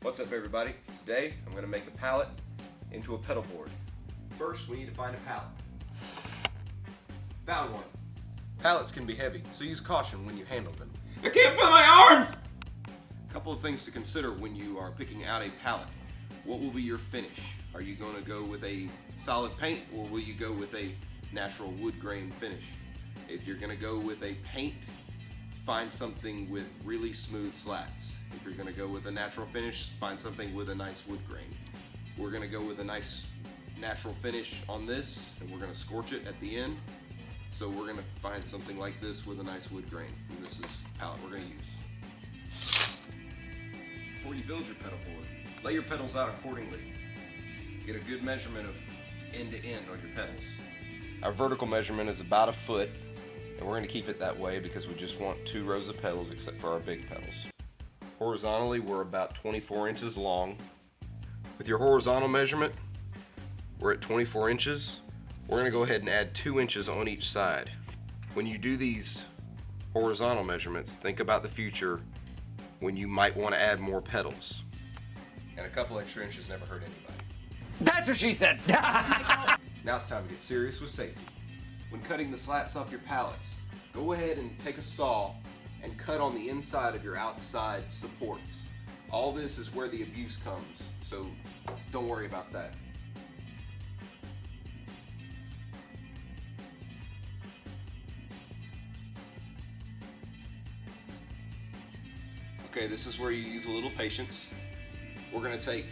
What's up, everybody? Today I'm going to make a pallet into a pedal board. First, we need to find a pallet. Found one. Pallets can be heavy, so use caution when you handle them. I can't feel my arms! A couple of things to consider when you are picking out a pallet. What will be your finish? Are you going to go with a solid paint, or will you go with a natural wood grain finish? If you're going to go with a paint, find something with really smooth slats. If you're going to go with a natural finish, find something with a nice wood grain. We're going to go with a nice natural finish on this, and we're going to scorch it at the end. So we're going to find something like this with a nice wood grain, and this is the pallet we're going to use. Before you build your pedal board, lay your pedals out accordingly. Get a good measurement of end to end on your pedals. Our vertical measurement is about 1 foot, and we're going to keep it that way because we just want 2 rows of pedals except for our big pedals. Horizontally, we're about 24 inches long. With your horizontal measurement, we're at 24 inches. We're going to go ahead and add 2 inches on each side. When you do these horizontal measurements, think about the future when you might want to add more pedals. And a couple extra inches never hurt anybody. That's what she said! Now it's time to get serious with safety. When cutting the slats off your pallets, go ahead and take a saw and cut on the inside of your outside supports. All this is where the abuse comes, so don't worry about that. Okay, this is where you use a little patience. We're going to take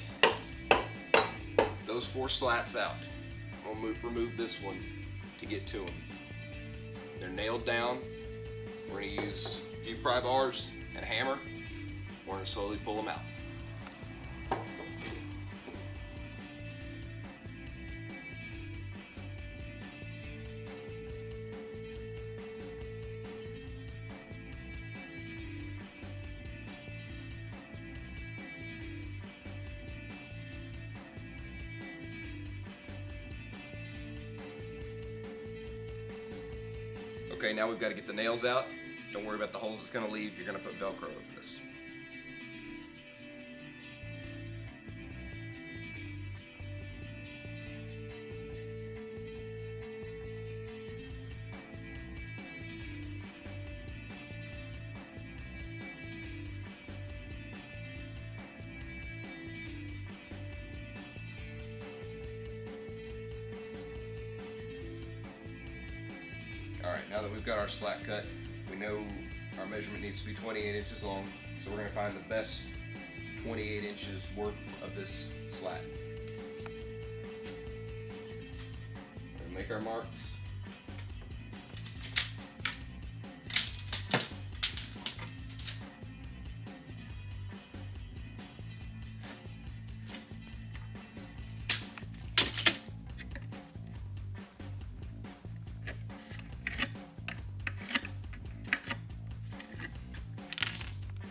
those 4 slats out. We'll remove this one to get to them. They're nailed down. We're going to use a few pry bars and a hammer. We're going to slowly pull them out. Okay, now we've got to get the nails out. Don't worry about the holes it's going to leave. You're going to put Velcro over this. Alright, now that we've got our slat cut, we know our measurement needs to be 28 inches long, so we're going to find the best 28 inches worth of this slat. We're going to make our marks.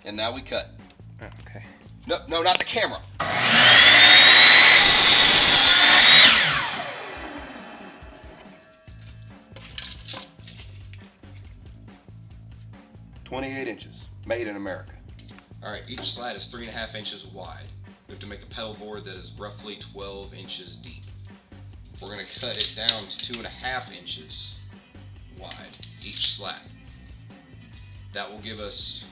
And now we cut. Okay. No, not the camera. "28 inches, made in America." All right, each slat is 3.5 inches wide. We have to make a pedal board that is roughly 12 inches deep. We're going to cut it down to 2.5 inches wide, each slat. That will give us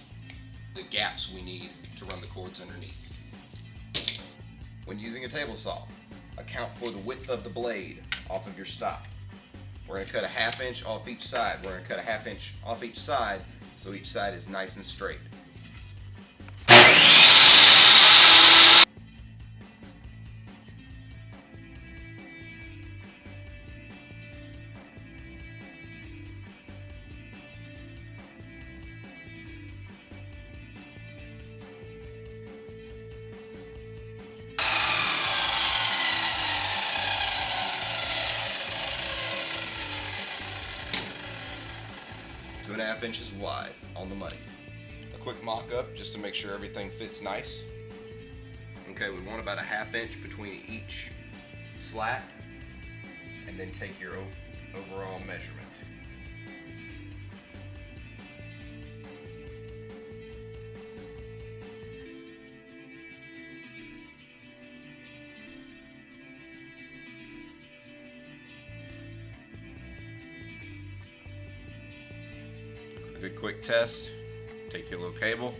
the gaps we need to run the cords underneath. When using a table saw, account for the width of the blade off of your stop. We're going to cut a 1/2 inch off each side. We're going to cut a 1/2 inch off each side so each side is nice and straight. Two 2.5 inches wide on the money. A quick mock-up just to make sure everything fits nice. Okay, we want about a 1/2 inch between each slat, and then take your overall measurement. good quick test. Take your little cable,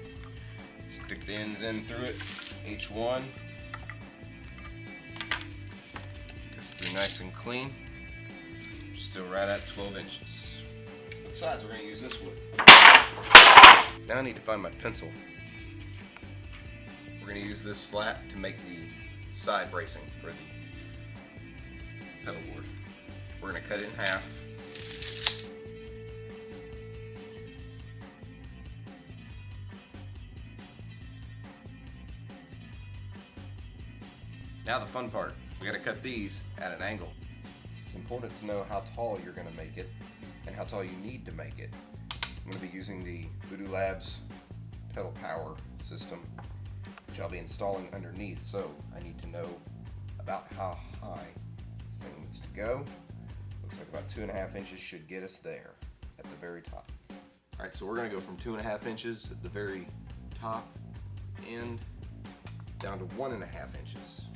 stick the ends in through it, each one. Goes through nice and clean. Still right at 12 inches. What size we're going to use this wood? Now I need to find my pencil. We're going to use this slat to make the side bracing for the pedal board. We're going to cut it in half. Now the fun part, we got to cut these at an angle. It's important to know how tall you're going to make it and how tall you need to make it. I'm going to be using the Voodoo Labs pedal power system, which I'll be installing underneath, so I need to know about how high this thing needs to go. Looks like about 2.5 inches should get us there at the very top. Alright, so we're going to go from 2.5 inches at the very top end down to 1.5 inches.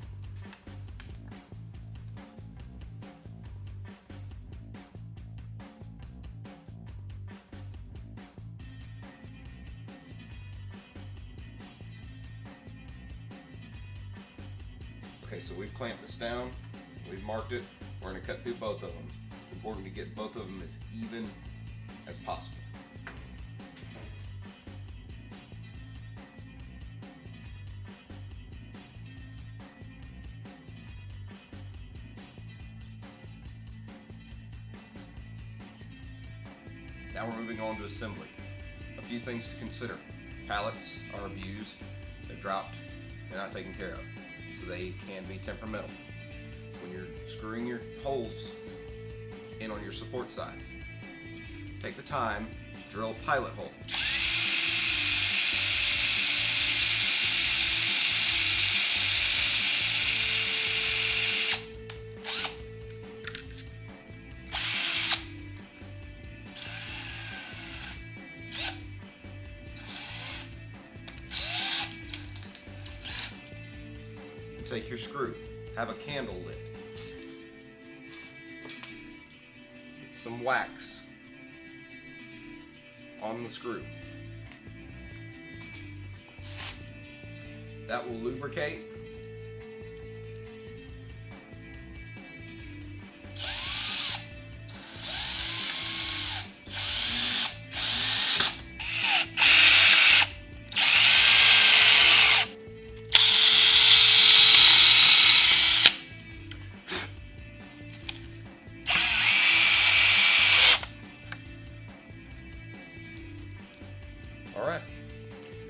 Okay, so we've clamped this down, we've marked it, we're going to cut through both of them. It's important to get both of them as even as possible. Now we're moving on to assembly. A few things to consider. Pallets are abused, they're dropped, they're not taken care of. So they can be temperamental. When you're screwing your holes in on your support sides, take the time to drill a pilot hole. Take your screw, have a candle lit, get some wax on the screw. That will lubricate.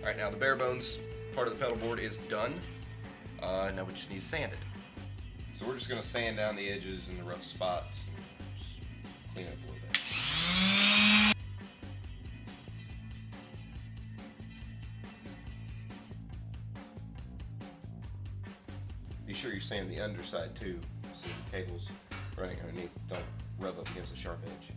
Alright, now the bare bones part of the pedal board is done. Now we just need to sand it. So we're just going to sand down the edges and the rough spots and just clean it up a little bit. Be sure you sand the underside too, so the cables running underneath don't rub up against the sharp edge.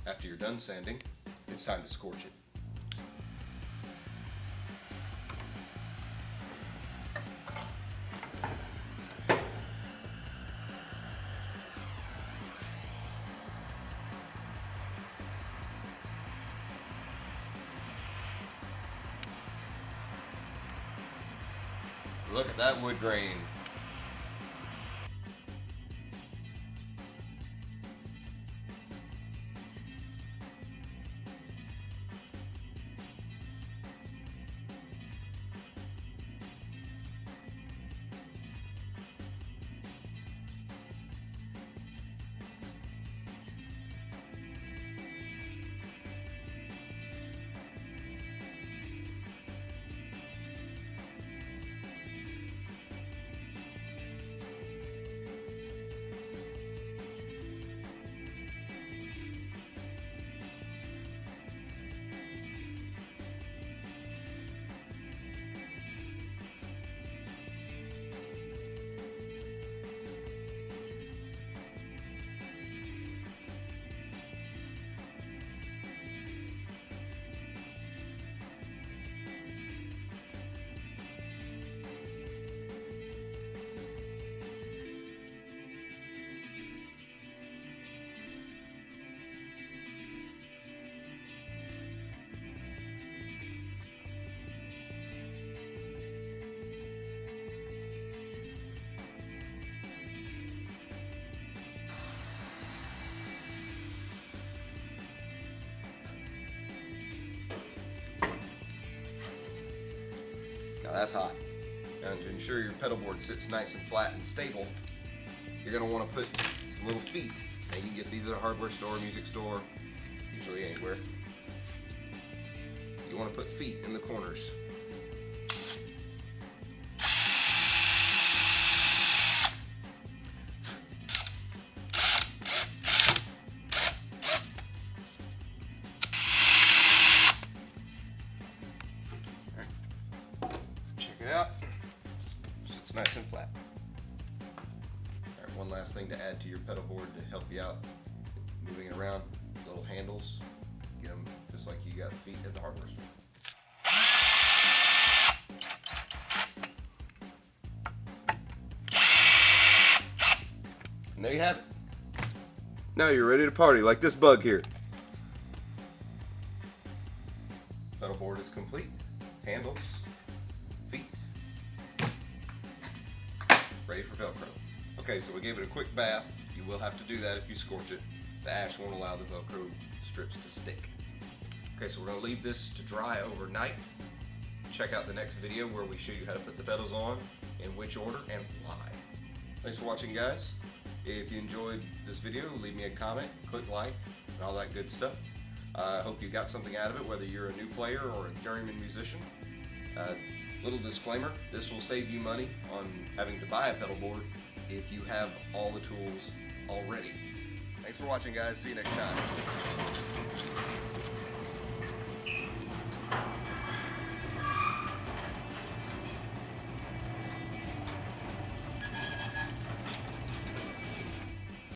After you're done sanding, it's time to scorch it. Look at that wood grain. that's hot. And to ensure your pedal board sits nice and flat and stable, you're going to want to put some little feet. Now you can get these at a hardware store, music store, usually anywhere. You want to put feet in the corners. Check it out. It's nice and flat. Alright, one last thing to add to your pedal board to help you out moving it around. Little handles. Get them just like you got feet at the hardware store. And there you have it. Now you're ready to party like this bug here. Pedal board is complete. Handles, feet, ready for Velcro. Okay, so we gave it a quick bath. You will have to do that if you scorch it. The ash won't allow the Velcro strips to stick. Okay, so we're going to leave this to dry overnight. Check out the next video where we show you how to put the pedals on, in which order, and why. Thanks for watching, guys. If you enjoyed this video, leave me a comment, click like, and all that good stuff. I hope you got something out of it, whether you're a new player or a journeyman musician. Little disclaimer, this will save you money on having to buy a pedal board if you have all the tools already. Thanks for watching, guys. See you next time.